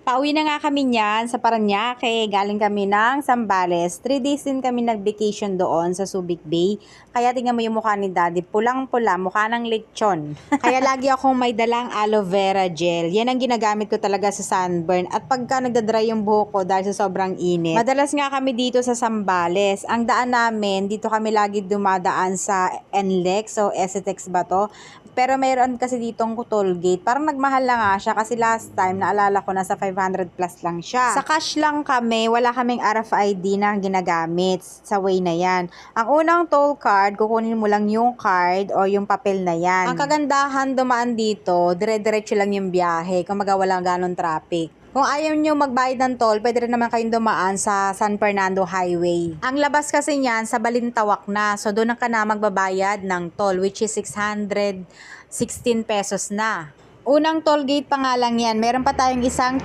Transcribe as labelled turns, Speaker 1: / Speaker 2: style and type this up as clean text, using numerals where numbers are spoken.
Speaker 1: Pauwi na nga kami niyan sa Parañaque. Galing kami ng Zambales. 3 days din kami nag-vacation doon sa Subic Bay. Kaya tingnan mo yung mukha ni Daddy. Pulang-pula, mukha ng lechon. Kaya lagi akong may dalang aloe vera gel. Yan ang ginagamit ko talaga sa sunburn. At pagka nagdadry yung buhok ko dahil sa sobrang init. Madalas nga kami dito sa Zambales. Ang daan namin, dito kami lagi dumadaan sa NLEX o STX ba to? Pero mayroon kasi ditong toll gate. Parang nagmahal na nga siya kasi last time naalala ko nasa 500 plus lang siya. Sa cash lang kami, wala kaming RFID na ginagamit sa way na yan. Ang unang toll card, kukunin mo lang yung card o yung papel na yan. Ang kagandahan dumaan dito, dire-diretso lang yung biyahe kung walang ganong traffic. Kung ayaw nyo magbayad ng toll, pwede rin naman kayong dumaan sa San Fernando Highway. Ang labas kasi niyan sa Balintawak na. So doon ka na magbabayad ng toll which is 616 pesos na. Unang toll gate pa nga lang yan. Meron pa tayong isang